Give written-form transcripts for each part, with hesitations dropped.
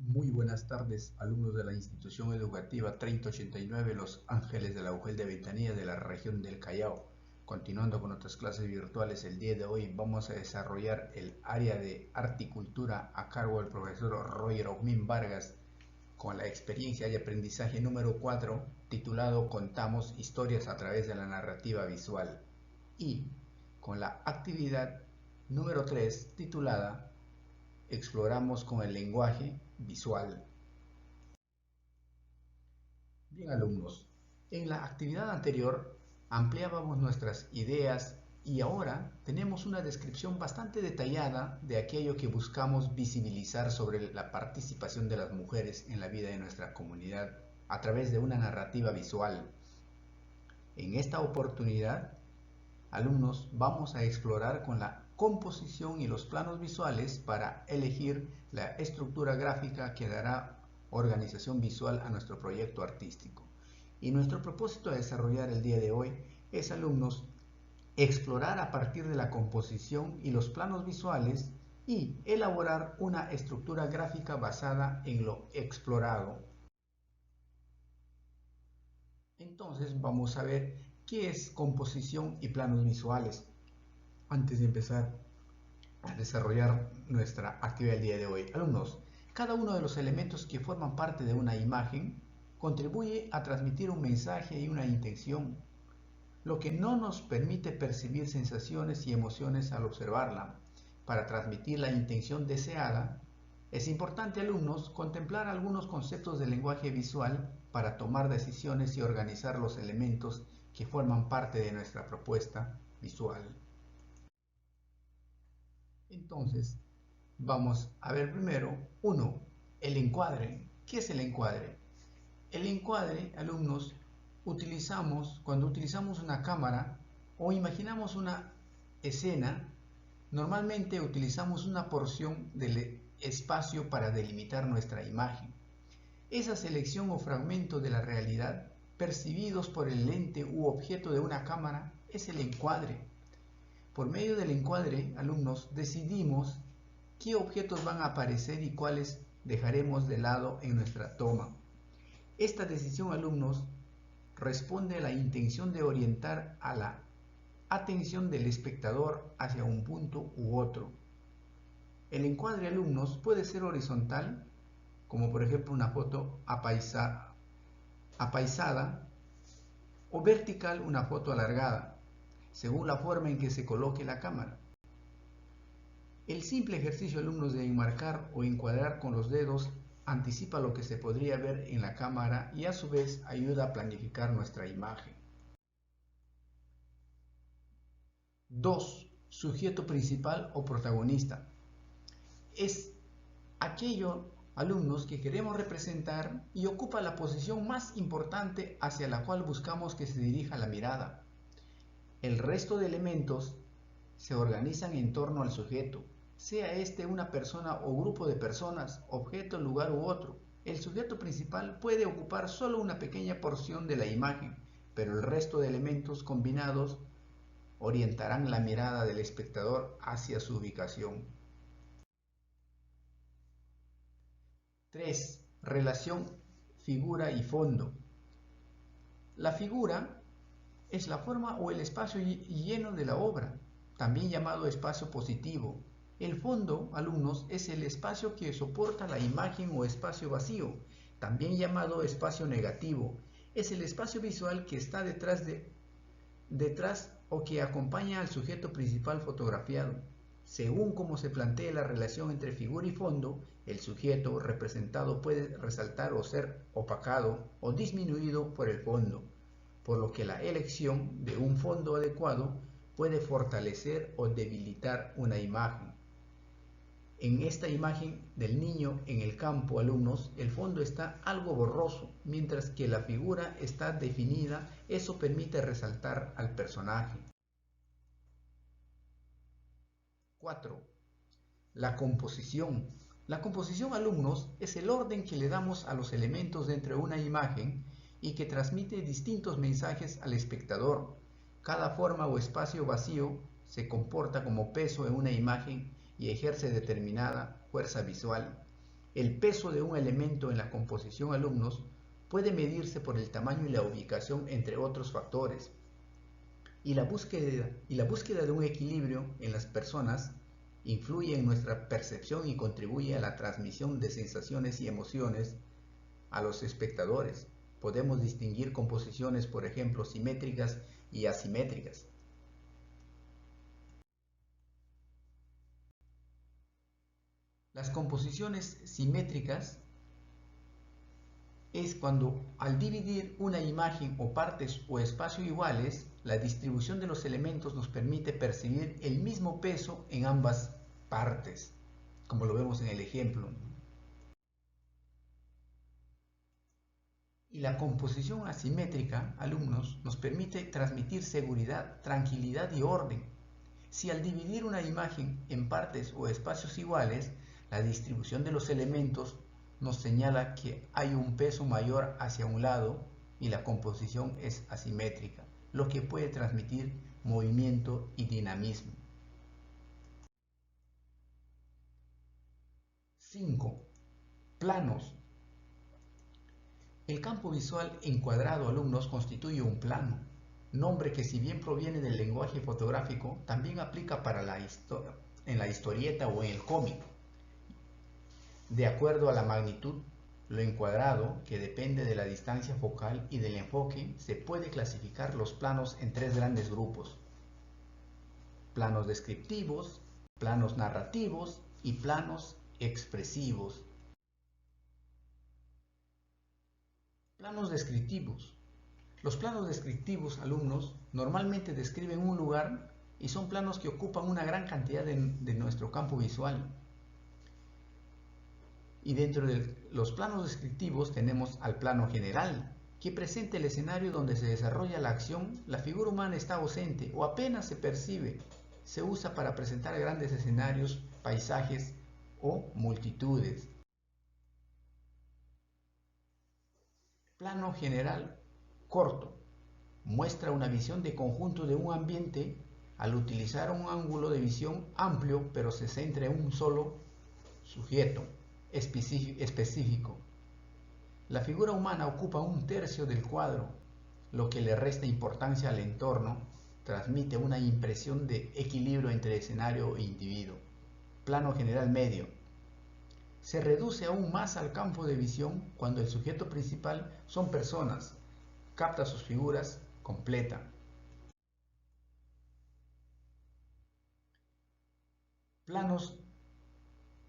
Muy buenas tardes, alumnos de la institución educativa 3089 Los Ángeles de la UGEL de Ventanilla de la región del Callao. Continuando con nuestras clases virtuales, el día de hoy vamos a desarrollar el área de arte y cultura a cargo del profesor Roger Aumín Vargas con la experiencia y aprendizaje número 4 titulado Contamos historias a través de la narrativa visual y con la actividad número 3 titulada Exploramos con el lenguaje visual. Bien, alumnos, en la actividad anterior ampliábamos nuestras ideas y ahora tenemos una descripción bastante detallada de aquello que buscamos visibilizar sobre la participación de las mujeres en la vida de nuestra comunidad a través de una narrativa visual. En esta oportunidad, alumnos, vamos a explorar con la composición y los planos visuales para elegir la estructura gráfica que dará organización visual a nuestro proyecto artístico. Y nuestro propósito a desarrollar el día de hoy es, alumnos, explorar a partir de la composición y los planos visuales y elaborar una estructura gráfica basada en lo explorado. Entonces vamos a ver qué es composición y planos visuales antes de empezar a desarrollar nuestra actividad del día de hoy. Alumnos, cada uno de los elementos que forman parte de una imagen contribuye a transmitir un mensaje y una intención, lo que no nos permite percibir sensaciones y emociones al observarla. Para transmitir la intención deseada, es importante, alumnos, contemplar algunos conceptos del lenguaje visual para tomar decisiones y organizar los elementos que forman parte de nuestra propuesta visual. Entonces, vamos a ver primero, uno, el encuadre. ¿Qué es el encuadre? El encuadre, alumnos, cuando utilizamos una cámara o imaginamos una escena, normalmente utilizamos una porción del espacio para delimitar nuestra imagen. Esa selección o fragmento de la realidad percibidos por el lente u objeto de una cámara es el encuadre. Por medio del encuadre, alumnos, decidimos qué objetos van a aparecer y cuáles dejaremos de lado en nuestra toma. Esta decisión, alumnos, responde a la intención de orientar a la atención del espectador hacia un punto u otro. El encuadre, alumnos, puede ser horizontal, como por ejemplo una foto apaisada, o vertical, una foto alargada, según la forma en que se coloque la cámara. El simple ejercicio, alumnos, de enmarcar o encuadrar con los dedos anticipa lo que se podría ver en la cámara y a su vez ayuda a planificar nuestra imagen. 2. Sujeto principal o protagonista. Es aquello, alumnos, que queremos representar y ocupa la posición más importante hacia la cual buscamos que se dirija la mirada. El resto de elementos se organizan en torno al sujeto, sea este una persona o grupo de personas, objeto, lugar u otro. El sujeto principal puede ocupar solo una pequeña porción de la imagen, pero el resto de elementos combinados orientarán la mirada del espectador hacia su ubicación. 3. Relación figura y fondo. La figura es la forma o el espacio lleno de la obra, también llamado espacio positivo. El fondo, alumnos, es el espacio que soporta la imagen o espacio vacío, también llamado espacio negativo. Es el espacio visual que está detrás o que acompaña al sujeto principal fotografiado. Según cómo se plantee la relación entre figura y fondo, el sujeto representado puede resaltar o ser opacado o disminuido por el fondo, por lo que la elección de un fondo adecuado puede fortalecer o debilitar una imagen. En esta imagen del niño en el campo, alumnos, el fondo está algo borroso, mientras que la figura está definida. Eso permite resaltar al personaje. 4. La composición. La composición, alumnos, es el orden que le damos a los elementos dentro de una imagen y que transmite distintos mensajes al espectador. Cada forma o espacio vacío se comporta como peso en una imagen y ejerce determinada fuerza visual. El peso de un elemento en la composición, alumnos, puede medirse por el tamaño y la ubicación, entre otros factores. Y la búsqueda de un equilibrio en las personas influye en nuestra percepción y contribuye a la transmisión de sensaciones y emociones a los espectadores. Podemos distinguir composiciones, por ejemplo, simétricas y asimétricas. Las composiciones simétricas es cuando, al dividir una imagen o partes o espacio iguales, la distribución de los elementos nos permite percibir el mismo peso en ambas partes, como lo vemos en el ejemplo. Y la composición asimétrica, alumnos, nos permite transmitir seguridad, tranquilidad y orden. Si al dividir una imagen en partes o espacios iguales, la distribución de los elementos nos señala que hay un peso mayor hacia un lado y la composición es asimétrica, lo que puede transmitir movimiento y dinamismo. 5. Planos. El campo visual encuadrado, alumnos, constituye un plano, nombre que, si bien proviene del lenguaje fotográfico, también aplica para en la historieta o en el cómic. De acuerdo a la magnitud, lo encuadrado, que depende de la distancia focal y del enfoque, se puede clasificar los planos en tres grandes grupos: planos descriptivos, planos narrativos y planos expresivos. Planos descriptivos. Los planos descriptivos, alumnos, normalmente describen un lugar y son planos que ocupan una gran cantidad de nuestro campo visual. Y dentro de los planos descriptivos tenemos al plano general, que presenta el escenario donde se desarrolla la acción. La figura humana está ausente o apenas se percibe. Se usa para presentar grandes escenarios, paisajes o multitudes. Plano general corto. Muestra una visión de conjunto de un ambiente al utilizar un ángulo de visión amplio, pero se centra en un solo sujeto específico. La figura humana ocupa un tercio del cuadro, lo que le resta importancia al entorno. Transmite una impresión de equilibrio entre escenario e individuo. Plano general medio. Se reduce aún más al campo de visión cuando el sujeto principal son personas. Capta sus figuras completa. Planos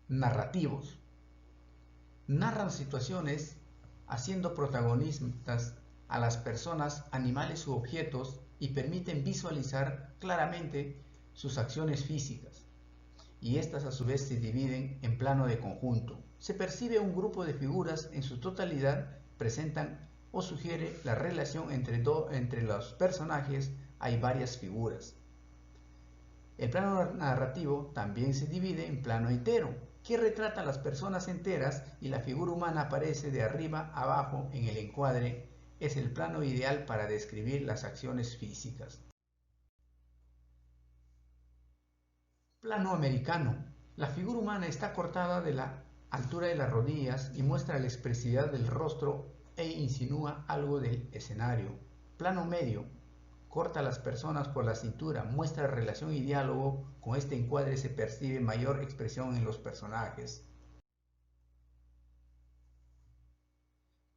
narrativos. Narran situaciones haciendo protagonistas a las personas, animales u objetos y permiten visualizar claramente sus acciones físicas. Y estas a su vez se dividen en plano de conjunto. Se percibe un grupo de figuras en su totalidad, presentan o sugiere la relación entre los personajes. Hay varias figuras. El plano narrativo también se divide en plano entero, que retrata a las personas enteras y la figura humana aparece de arriba a abajo en el encuadre. Es el plano ideal para describir las acciones físicas. Plano americano. La figura humana está cortada de la altura de las rodillas y muestra la expresividad del rostro e insinúa algo del escenario. Plano medio. Corta a las personas por la cintura, muestra relación y diálogo. Con este encuadre se percibe mayor expresión en los personajes.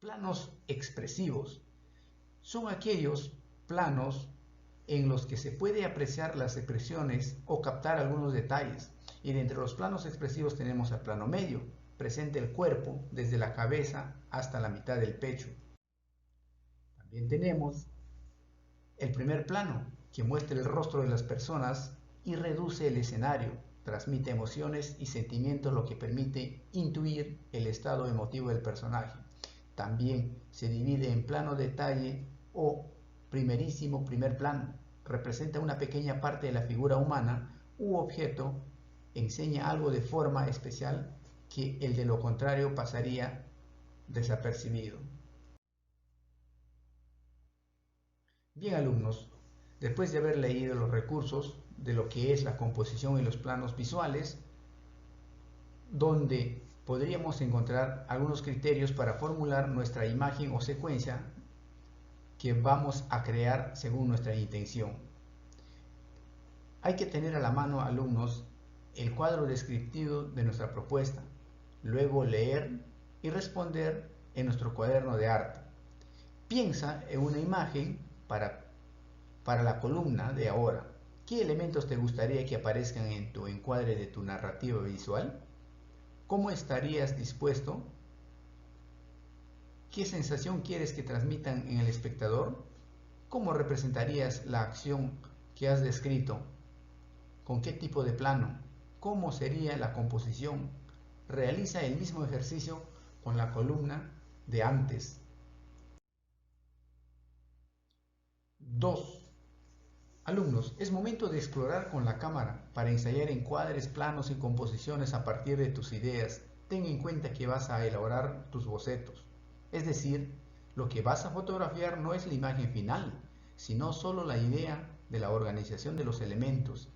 Planos expresivos. Son aquellos planos en los que se puede apreciar las expresiones o captar algunos detalles. Y de entre los planos expresivos tenemos el plano medio, presenta el cuerpo desde la cabeza hasta la mitad del pecho. También tenemos el primer plano, que muestra el rostro de las personas y reduce el escenario, transmite emociones y sentimientos, lo que permite intuir el estado emotivo del personaje. También se divide en plano detalle o primerísimo primer plano. Representa una pequeña parte de la figura humana u objeto, enseña algo de forma especial que el de lo contrario pasaría desapercibido. Bien, alumnos, después de haber leído los recursos de lo que es la composición y los planos visuales, donde podríamos encontrar algunos criterios para formular nuestra imagen o secuencia que vamos a crear según nuestra intención. Hay que tener a la mano, alumnos, el cuadro descriptivo de nuestra propuesta, luego leer y responder en nuestro cuaderno de arte. Piensa en una imagen para la columna de ahora. ¿Qué elementos te gustaría que aparezcan en tu encuadre de tu narrativa visual? ¿Cómo estarías dispuesto? ¿Qué sensación quieres que transmitan en el espectador? ¿Cómo representarías la acción que has descrito? ¿Con qué tipo de plano? ¿Cómo sería la composición? Realiza el mismo ejercicio con la columna de antes. 2. Alumnos, es momento de explorar con la cámara para ensayar encuadres, planos y composiciones a partir de tus ideas. Ten en cuenta que vas a elaborar tus bocetos. Es decir, lo que vas a fotografiar no es la imagen final, sino solo la idea de la organización de los elementos.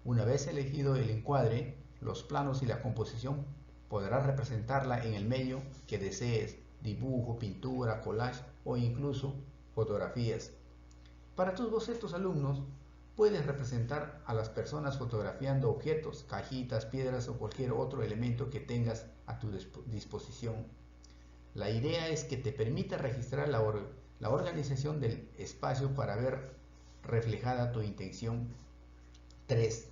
Una vez elegido el encuadre, los planos y la composición, podrás representarla en el medio que desees, dibujo, pintura, collage o incluso fotografías. Para tus bocetos, alumnos, puedes representar a las personas fotografiando objetos, cajitas, piedras o cualquier otro elemento que tengas a tu disposición. La idea es que te permita registrar la organización del espacio para ver reflejada tu intención. 3.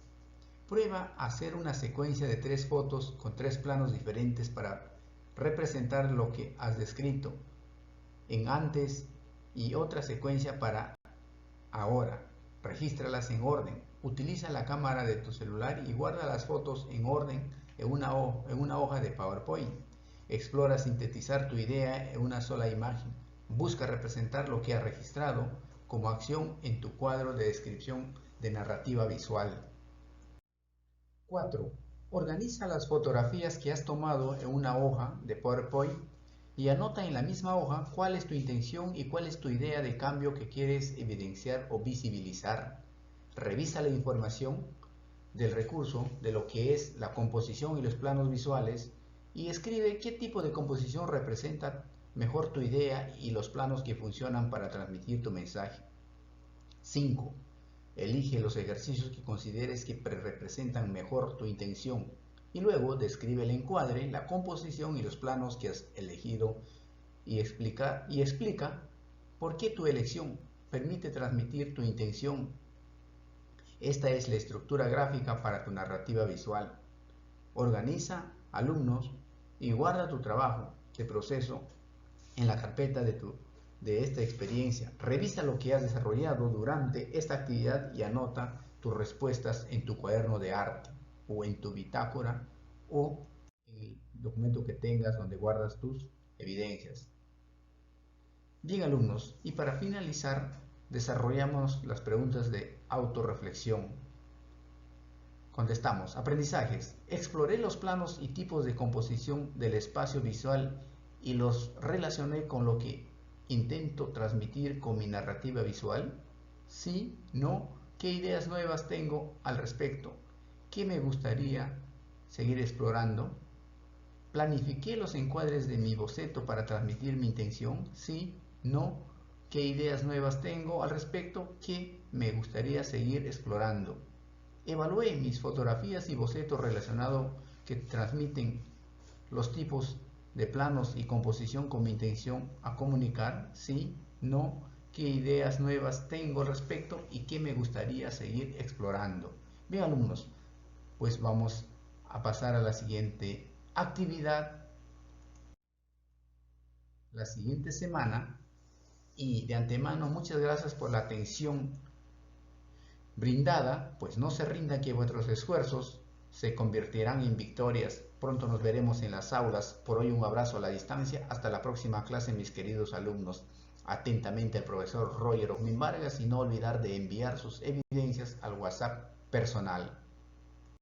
Prueba a hacer una secuencia de 3 fotos con 3 planos diferentes para representar lo que has descrito en antes y otra secuencia para ahora. Regístralas en orden. Utiliza la cámara de tu celular y guarda las fotos en orden en una hoja de PowerPoint. Explora sintetizar tu idea en una sola imagen. Busca representar lo que has registrado como acción en tu cuadro de descripción de narrativa visual. 4. Organiza las fotografías que has tomado en una hoja de PowerPoint y anota en la misma hoja cuál es tu intención y cuál es tu idea de cambio que quieres evidenciar o visibilizar. Revisa la información del recurso, de lo que es la composición y los planos visuales, y escribe qué tipo de composición representa mejor tu idea y los planos que funcionan para transmitir tu mensaje. 5. Elige los ejercicios que consideres que representan mejor tu intención y luego describe el encuadre, la composición y los planos que has elegido y explica por qué tu elección permite transmitir tu intención. Esta es la estructura gráfica para tu narrativa visual. Organiza, alumnos, y guarda tu trabajo de proceso en la carpeta de esta experiencia. Revisa lo que has desarrollado durante esta actividad y anota tus respuestas en tu cuaderno de arte o en tu bitácora o en el documento que tengas donde guardas tus evidencias. Bien, alumnos, y para finalizar desarrollamos las preguntas de autorreflexión. Contestamos: aprendizajes. Exploré los planos y tipos de composición del espacio visual y los relacioné con lo que intento transmitir con mi narrativa visual. Sí, no, ¿qué ideas nuevas tengo al respecto? ¿Qué me gustaría seguir explorando? ¿Planifiqué los encuadres de mi boceto para transmitir mi intención? Sí, no, ¿qué ideas nuevas tengo al respecto? ¿Qué me gustaría seguir explorando? Evalué mis fotografías y bocetos relacionados que transmiten los tipos de planos y composición con mi intención a comunicar. Sí, no, qué ideas nuevas tengo al respecto y qué me gustaría seguir explorando. Bien, alumnos, pues vamos a pasar a la siguiente actividad la siguiente semana, y de antemano muchas gracias por la atención brindada. Pues no se rindan, que vuestros esfuerzos se convertirán en victorias. Pronto nos veremos en las aulas. Por hoy un abrazo a la distancia. Hasta la próxima clase, mis queridos alumnos. Atentamente, el profesor Roger Osmin Vargas, y no olvidar de enviar sus evidencias al WhatsApp personal.